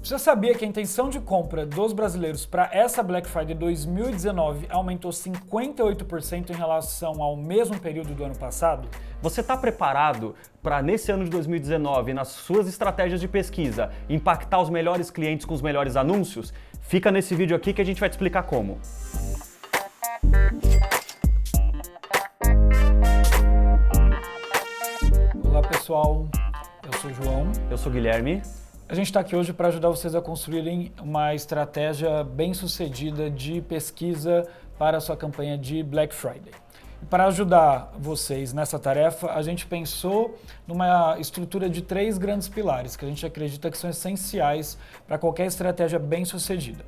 Você sabia que a intenção de compra dos brasileiros para essa Black Friday 2019 aumentou 58% em relação ao mesmo período do ano passado? Você está preparado para, nesse ano de 2019, nas suas estratégias de pesquisa, impactar os melhores clientes com os melhores anúncios? Fica nesse vídeo aqui que a gente vai te explicar como. Olá pessoal, eu sou o João. Eu sou o Guilherme. A gente está aqui hoje para ajudar vocês a construírem uma estratégia bem sucedida de pesquisa para a sua campanha de Black Friday. E para ajudar vocês nessa tarefa, a gente pensou numa estrutura de 3 grandes pilares que a gente acredita que são essenciais para qualquer estratégia bem sucedida.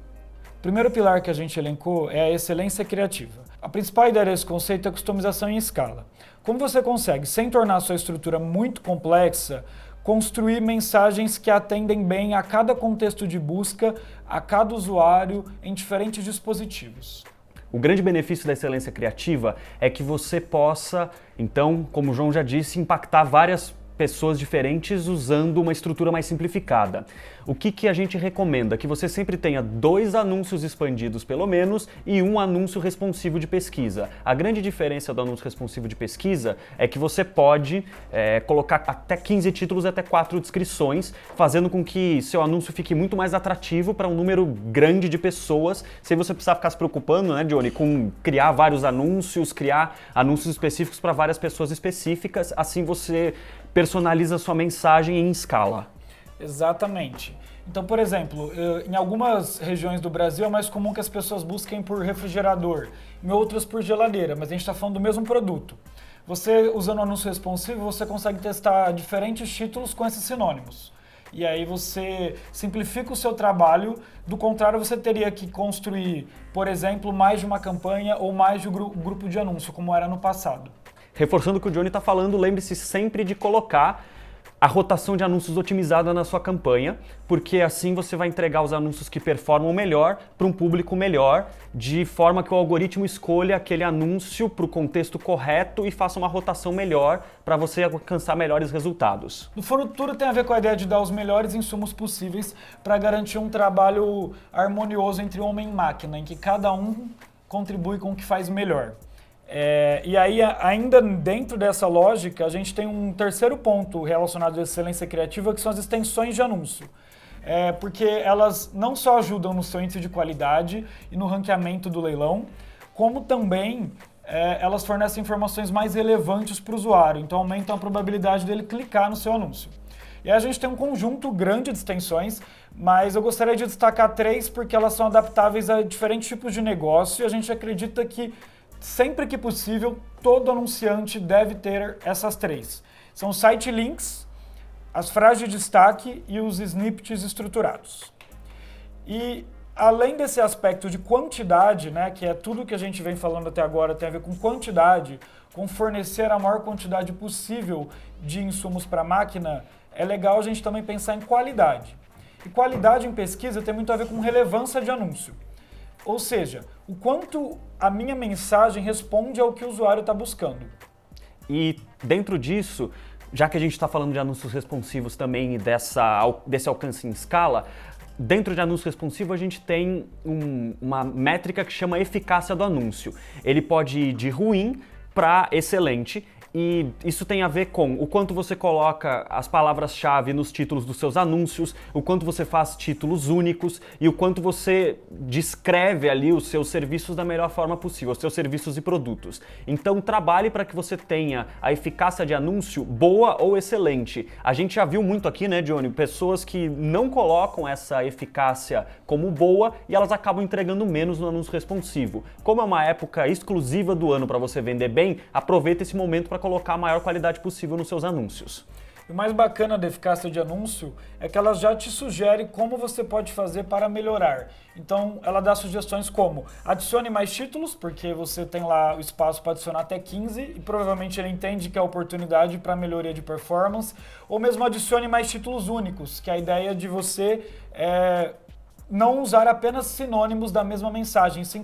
O primeiro pilar que a gente elencou é a excelência criativa. A principal ideia desse conceito é a customização em escala. Como você consegue, sem tornar a sua estrutura muito complexa, construir mensagens que atendem bem a cada contexto de busca, a cada usuário em diferentes dispositivos. O grande benefício da excelência criativa é que você possa, então, como o João já disse, impactar várias pessoas diferentes usando uma estrutura mais simplificada. O que a gente recomenda? Que você sempre tenha 2 anúncios expandidos pelo menos e 1 anúncio responsivo de pesquisa. A grande diferença do anúncio responsivo de pesquisa é que você pode colocar até 15 títulos e até 4 descrições, fazendo com que seu anúncio fique muito mais atrativo para um número grande de pessoas, sem você precisar ficar se preocupando, né, Johnny, com criar vários anúncios, criar anúncios específicos para várias pessoas específicas, assim você personaliza a sua mensagem em escala. Exatamente. Então, por exemplo, em algumas regiões do Brasil é mais comum que as pessoas busquem por refrigerador, em outras por geladeira, mas a gente está falando do mesmo produto. Você, usando o anúncio responsivo, você consegue testar diferentes títulos com esses sinônimos. E aí você simplifica o seu trabalho, do contrário você teria que construir, por exemplo, mais de uma campanha ou mais de um grupo de anúncio, como era no passado. Reforçando o que o Johnny está falando, lembre-se sempre de colocar a rotação de anúncios otimizada na sua campanha, porque assim você vai entregar os anúncios que performam melhor para um público melhor, de forma que o algoritmo escolha aquele anúncio para o contexto correto e faça uma rotação melhor para você alcançar melhores resultados. No fundo, tudo tem a ver com a ideia de dar os melhores insumos possíveis para garantir um trabalho harmonioso entre homem e máquina, em que cada um contribui com o que faz melhor. E aí, ainda dentro dessa lógica, a gente tem um terceiro ponto relacionado à excelência criativa, que são as extensões de anúncio. Porque elas não só ajudam no seu índice de qualidade e no ranqueamento do leilão, como também elas fornecem informações mais relevantes para o usuário, então aumentam a probabilidade dele clicar no seu anúncio. E aí a gente tem um conjunto grande de extensões, mas eu gostaria de destacar 3 porque elas são adaptáveis a diferentes tipos de negócio e a gente acredita que sempre que possível, todo anunciante deve ter essas 3. São os site links, as frases de destaque e os snippets estruturados. E além desse aspecto de quantidade, né, que é tudo que a gente vem falando até agora, tem a ver com quantidade, com fornecer a maior quantidade possível de insumos para a máquina, é legal a gente também pensar em qualidade. E qualidade em pesquisa tem muito a ver com relevância de anúncio. Ou seja, o quanto a minha mensagem responde ao que o usuário está buscando. E dentro disso, já que a gente está falando de anúncios responsivos também e desse alcance em escala, dentro de anúncio responsivo a gente tem uma métrica que chama eficácia do anúncio. Ele pode ir de ruim para excelente. E isso tem a ver com o quanto você coloca as palavras-chave nos títulos dos seus anúncios, o quanto você faz títulos únicos e o quanto você descreve ali os seus serviços da melhor forma possível, os seus serviços e produtos. Então trabalhe para que você tenha a eficácia de anúncio boa ou excelente. A gente já viu muito aqui, né, Johnny, pessoas que não colocam essa eficácia como boa e elas acabam entregando menos no anúncio responsivo. Como é uma época exclusiva do ano para você vender bem, aproveita esse momento para colocar a maior qualidade possível nos seus anúncios. O mais bacana da eficácia de anúncio é que ela já te sugere como você pode fazer para melhorar. Então, ela dá sugestões como adicione mais títulos, porque você tem lá o espaço para adicionar até 15 e provavelmente ele entende que é oportunidade para melhoria de performance, ou mesmo adicione mais títulos únicos, que é a ideia de você não usar apenas sinônimos da mesma mensagem, sim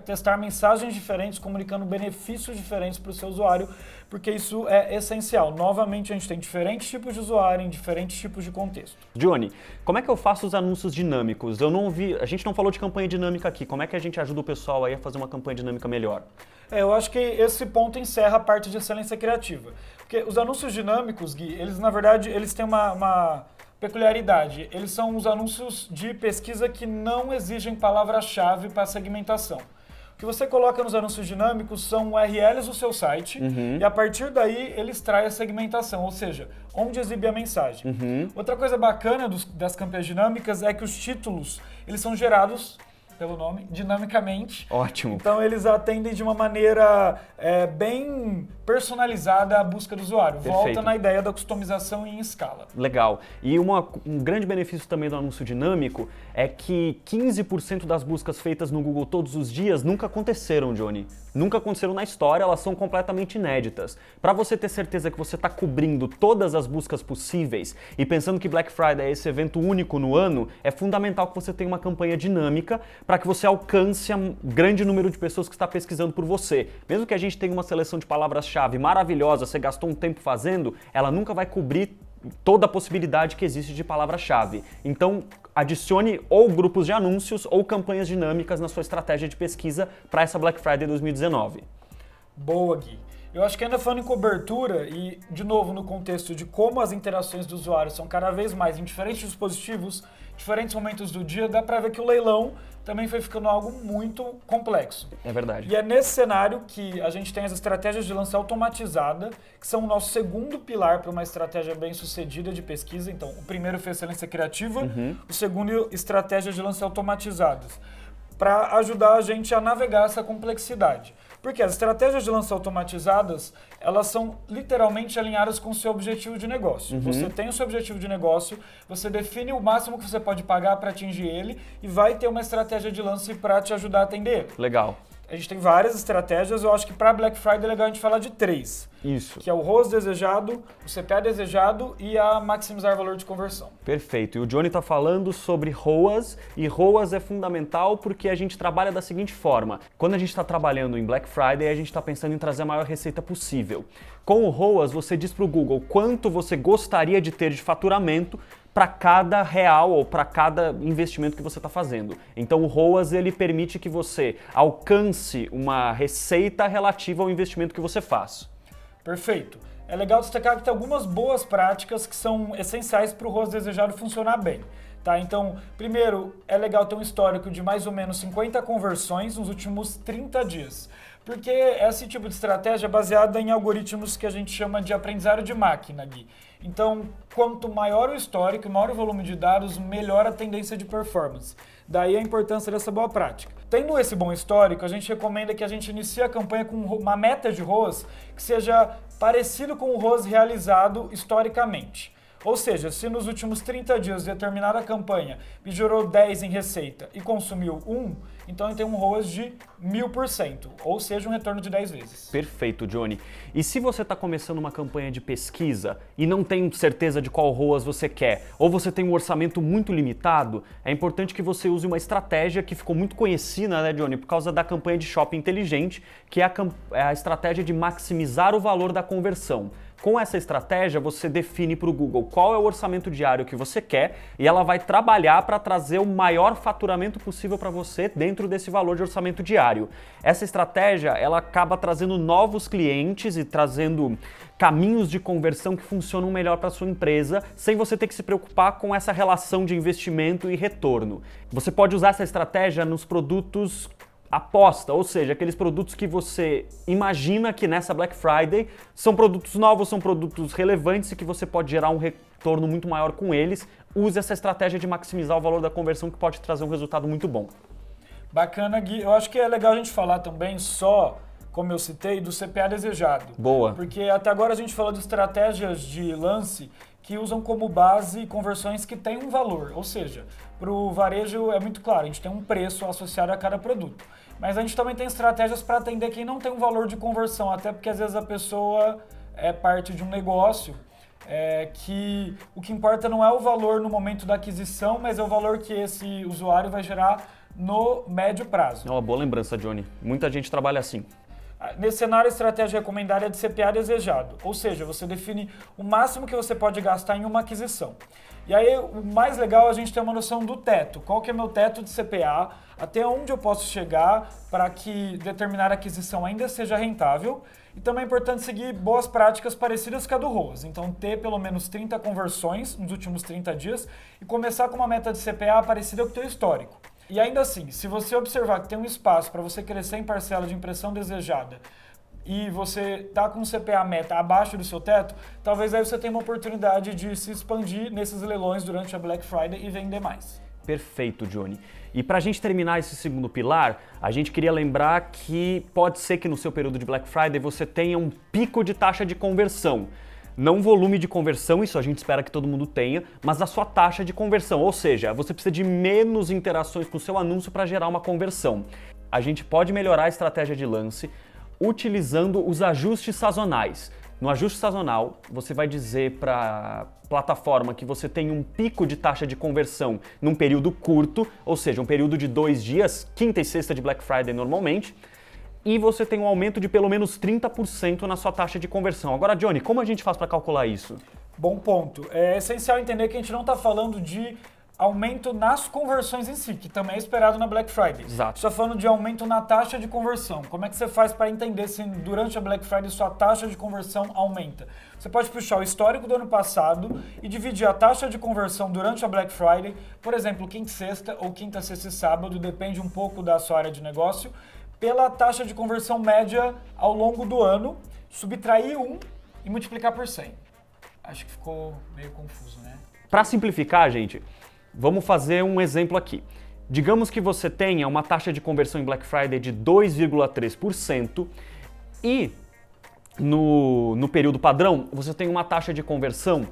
testar mensagens diferentes, comunicando benefícios diferentes para o seu usuário, porque isso é essencial. Novamente, a gente tem diferentes tipos de usuário em diferentes tipos de contexto. Johnny, como é que eu faço os anúncios dinâmicos? A gente não falou de campanha dinâmica aqui, como é que a gente ajuda o pessoal aí a fazer uma campanha dinâmica melhor? Eu acho que esse ponto encerra a parte de excelência criativa, porque os anúncios dinâmicos, Gui, eles na verdade, eles têm uma peculiaridade. Eles são os anúncios de pesquisa que não exigem palavra-chave para segmentação. O que você coloca nos anúncios dinâmicos são URLs do seu site e a partir daí ele extrai a segmentação, ou seja, onde exibe a mensagem. Outra coisa bacana das campanhas dinâmicas é que os títulos eles são gerados pelo nome, dinamicamente. Ótimo. Então eles atendem de uma maneira bem personalizada à busca do usuário. Perfeito. Volta na ideia da customização em escala. Legal. E um grande benefício também do anúncio dinâmico é que 15% das buscas feitas no Google todos os dias nunca aconteceram, Johnny. Nunca aconteceram na história, elas são completamente inéditas. Para você ter certeza que você está cobrindo todas as buscas possíveis e pensando que Black Friday é esse evento único no ano, é fundamental que você tenha uma campanha dinâmica para que você alcance um grande número de pessoas que está pesquisando por você. Mesmo que a gente tenha uma seleção de palavras-chave maravilhosa, você gastou um tempo fazendo, ela nunca vai cobrir toda a possibilidade que existe de palavra-chave. Então, adicione ou grupos de anúncios ou campanhas dinâmicas na sua estratégia de pesquisa para essa Black Friday 2019. Boa, Gui. Eu acho que ainda falando em cobertura e, de novo, no contexto de como as interações do usuário são cada vez mais em diferentes dispositivos, diferentes momentos do dia, dá para ver que o leilão também foi ficando algo muito complexo. É verdade. E é nesse cenário que a gente tem as estratégias de lança automatizada, que são o nosso segundo pilar para uma estratégia bem sucedida de pesquisa. Então, o primeiro foi excelência criativa, o segundo, estratégias de lança automatizadas, para ajudar a gente a navegar essa complexidade. Porque as estratégias de lança automatizadas, elas são literalmente alinhadas com o seu objetivo de negócio. Você tem o seu objetivo de negócio, você define o máximo que você pode pagar para atingir ele e vai ter uma estratégia de lance para te ajudar a atender ele. Legal. A gente tem várias estratégias, eu acho que para Black Friday é legal a gente falar de 3. Isso. Que é o ROAS desejado, o CPA desejado e a maximizar valor de conversão. Perfeito. E o Johnny está falando sobre ROAS, e ROAS é fundamental porque a gente trabalha da seguinte forma. Quando a gente está trabalhando em Black Friday, a gente está pensando em trazer a maior receita possível. Com o ROAS, você diz para o Google quanto você gostaria de ter de faturamento para cada real ou para cada investimento que você está fazendo. Então o ROAS ele permite que você alcance uma receita relativa ao investimento que você faz. Perfeito. É legal destacar que tem algumas boas práticas que são essenciais para o ROAS desejado funcionar bem. Tá? Então, primeiro, é legal ter um histórico de mais ou menos 50 conversões nos últimos 30 dias. Porque esse tipo de estratégia é baseada em algoritmos que a gente chama de aprendizado de máquina, Gui. Então, quanto maior o histórico, maior o volume de dados, melhor a tendência de performance. Daí a importância dessa boa prática. Tendo esse bom histórico, a gente recomenda que a gente inicie a campanha com uma meta de ROAS que seja parecido com o ROAS realizado historicamente. Ou seja, se nos últimos 30 dias determinada campanha me gerou 10 em receita e consumiu 1, então ele tem um ROAS de 1000%, ou seja, um retorno de 10 vezes. Perfeito, Johnny. E se você está começando uma campanha de pesquisa e não tem certeza de qual ROAS você quer, ou você tem um orçamento muito limitado, é importante que você use uma estratégia que ficou muito conhecida, né, Johnny, por causa da campanha de shopping inteligente, que é a estratégia de maximizar o valor da conversão. Com essa estratégia, você define para o Google qual é o orçamento diário que você quer e ela vai trabalhar para trazer o maior faturamento possível para você dentro desse valor de orçamento diário. Essa estratégia, ela acaba trazendo novos clientes e trazendo caminhos de conversão que funcionam melhor para a sua empresa, sem você ter que se preocupar com essa relação de investimento e retorno. Você pode usar essa estratégia nos produtos aposta, ou seja, aqueles produtos que você imagina que nessa Black Friday são produtos novos, são produtos relevantes e que você pode gerar um retorno muito maior com eles. Use essa estratégia de maximizar o valor da conversão que pode trazer um resultado muito bom. Bacana, Gui. Eu acho que é legal a gente falar também só, como eu citei, do CPA desejado. Boa. Porque até agora a gente falou de estratégias de lance que usam como base conversões que têm um valor, ou seja, para o varejo é muito claro, a gente tem um preço associado a cada produto. Mas a gente também tem estratégias para atender quem não tem um valor de conversão, até porque às vezes a pessoa é parte de um negócio que o que importa não é o valor no momento da aquisição, mas é o valor que esse usuário vai gerar no médio prazo. É uma boa lembrança, Johnny. Muita gente trabalha assim. Nesse cenário, a estratégia recomendada é de CPA desejado, ou seja, você define o máximo que você pode gastar em uma aquisição. E aí, o mais legal é a gente ter uma noção do teto. Qual que é meu teto de CPA, até onde eu posso chegar para que determinada aquisição ainda seja rentável. E também é importante seguir boas práticas parecidas com a do ROAS. Então, ter pelo menos 30 conversões nos últimos 30 dias e começar com uma meta de CPA parecida com o teu histórico. E ainda assim, se você observar que tem um espaço para você crescer em parcela de impressão desejada e você está com um CPA meta abaixo do seu teto, talvez aí você tenha uma oportunidade de se expandir nesses leilões durante a Black Friday e vender mais. Perfeito, Johnny. E para a gente terminar esse segundo pilar, a gente queria lembrar que pode ser que no seu período de Black Friday você tenha um pico de taxa de conversão. Não volume de conversão, isso a gente espera que todo mundo tenha, mas a sua taxa de conversão, ou seja, você precisa de menos interações com o seu anúncio para gerar uma conversão. A gente pode melhorar a estratégia de lance utilizando os ajustes sazonais. No ajuste sazonal, você vai dizer para a plataforma que você tem um pico de taxa de conversão num período curto, ou seja, um período de 2 dias, quinta e sexta de Black Friday normalmente, e você tem um aumento de pelo menos 30% na sua taxa de conversão. Agora, Johnny, como a gente faz para calcular isso? Bom ponto. É essencial entender que a gente não está falando de aumento nas conversões em si, que também é esperado na Black Friday. Exato. Está falando de aumento na taxa de conversão. Como é que você faz para entender se durante a Black Friday sua taxa de conversão aumenta? Você pode puxar o histórico do ano passado e dividir a taxa de conversão durante a Black Friday, por exemplo, quinta e sexta ou quinta, sexta e sábado, depende um pouco da sua área de negócio, pela taxa de conversão média ao longo do ano, subtrair 1 e multiplicar por 100. Acho que ficou meio confuso, né? Para simplificar, gente, vamos fazer um exemplo aqui. Digamos que você tenha uma taxa de conversão em Black Friday de 2,3% e no período padrão você tem uma taxa de conversão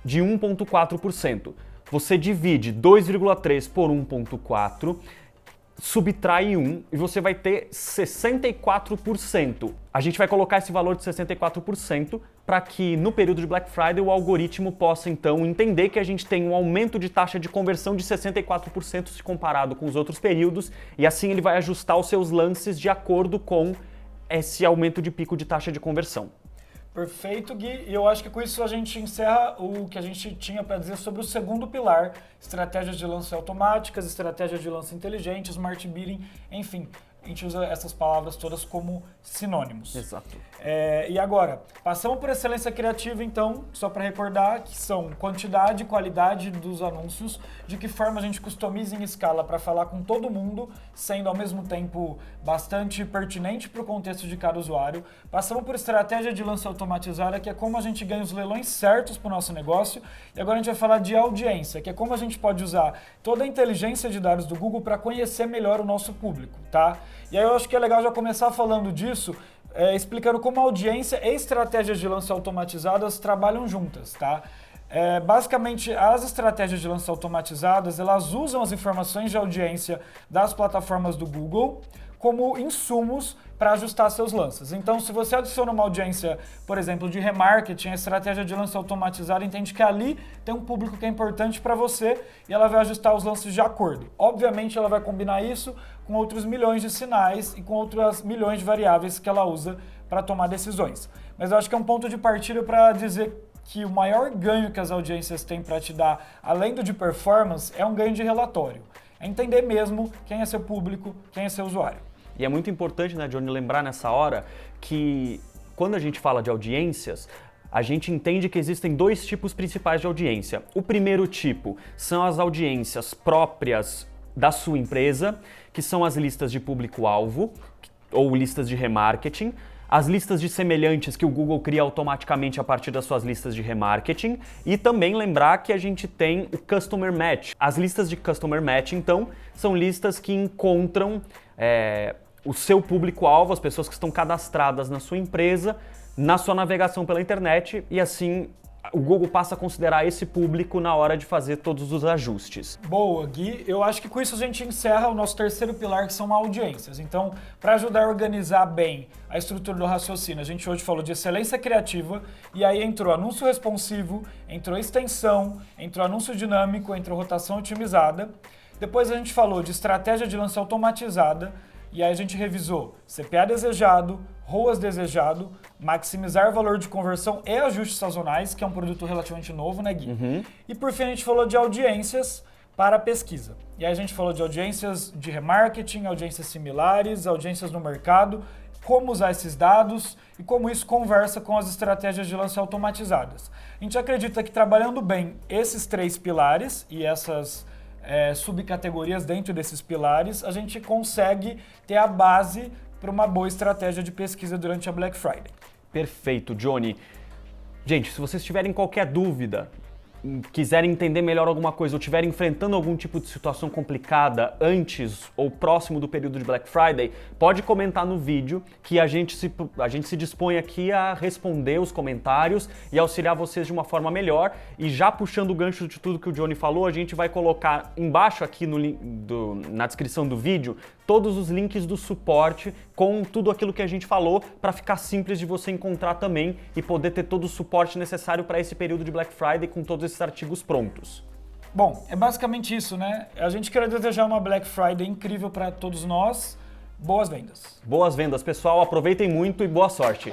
de 1,4%. Você divide 2,3 por 1,4, subtrai 1 e você vai ter 64%. A gente vai colocar esse valor de 64% para que no período de Black Friday o algoritmo possa então entender que a gente tem um aumento de taxa de conversão de 64% se comparado com os outros períodos e assim ele vai ajustar os seus lances de acordo com esse aumento de pico de taxa de conversão. Perfeito, Gui. E eu acho que com isso a gente encerra o que a gente tinha para dizer sobre o segundo pilar, estratégias de lance automáticas, estratégias de lance inteligente, smart bidding, enfim. A gente usa essas palavras todas como sinônimos. Exato. E agora, passamos por excelência criativa, então, só para recordar que são quantidade e qualidade dos anúncios, de que forma a gente customiza em escala para falar com todo mundo, sendo ao mesmo tempo bastante pertinente para o contexto de cada usuário. Passamos por estratégia de lance automatizada, que é como a gente ganha os leilões certos para o nosso negócio. E agora a gente vai falar de audiência, que é como a gente pode usar toda a inteligência de dados do Google para conhecer melhor o nosso público, tá? E aí eu acho que é legal já começar falando disso, explicando como a audiência e estratégias de lance automatizadas trabalham juntas, tá? Basicamente, as estratégias de lance automatizadas, elas usam as informações de audiência das plataformas do Google como insumos para ajustar seus lances. Então, se você adiciona uma audiência, por exemplo, de remarketing, a estratégia de lance automatizada entende que ali tem um público que é importante para você e ela vai ajustar os lances de acordo. Obviamente, ela vai combinar isso com outros milhões de sinais e com outras milhões de variáveis que ela usa para tomar decisões. Mas eu acho que é um ponto de partida para dizer que o maior ganho que as audiências têm para te dar, além do de performance, é um ganho de relatório. É entender mesmo quem é seu público, quem é seu usuário. E é muito importante, né, Johnny, lembrar nessa hora que quando a gente fala de audiências, a gente entende que existem 2 tipos principais de audiência. O primeiro tipo são as audiências próprias da sua empresa, que são as listas de público-alvo ou listas de remarketing, as listas de semelhantes que o Google cria automaticamente a partir das suas listas de remarketing e também lembrar que a gente tem o Customer Match. As listas de Customer Match, então, são listas que encontram o seu público-alvo, as pessoas que estão cadastradas na sua empresa, na sua navegação pela internet e assim o Google passa a considerar esse público na hora de fazer todos os ajustes. Boa, Gui. Eu acho que com isso a gente encerra o nosso terceiro pilar, que são audiências. Então, para ajudar a organizar bem a estrutura do raciocínio, a gente hoje falou de excelência criativa, e aí entrou anúncio responsivo, entrou extensão, entrou anúncio dinâmico, entrou rotação otimizada. Depois a gente falou de estratégia de lance automatizada, e aí a gente revisou CPA desejado, ROAS desejado, maximizar valor de conversão e ajustes sazonais, que é um produto relativamente novo, né, Gui? E por fim a gente falou de audiências para pesquisa. E aí a gente falou de audiências de remarketing, audiências similares, audiências no mercado, como usar esses dados e como isso conversa com as estratégias de lance automatizadas. A gente acredita que trabalhando bem esses 3 pilares e essas subcategorias dentro desses pilares, a gente consegue ter a base para uma boa estratégia de pesquisa durante a Black Friday. Perfeito, Johnny. Gente, se vocês tiverem qualquer dúvida, quiserem entender melhor alguma coisa ou estiverem enfrentando algum tipo de situação complicada antes ou próximo do período de Black Friday, pode comentar no vídeo que a gente se dispõe aqui a responder os comentários e auxiliar vocês de uma forma melhor. E já puxando o gancho de tudo que o Johnny falou, a gente vai colocar embaixo aqui na descrição do vídeo todos os links do suporte com tudo aquilo que a gente falou para ficar simples de você encontrar também e poder ter todo o suporte necessário para esse período de Black Friday com todos esses artigos prontos. Bom, é basicamente isso, né? A gente quer desejar uma Black Friday incrível para todos nós. Boas vendas. Boas vendas, pessoal. Aproveitem muito e boa sorte.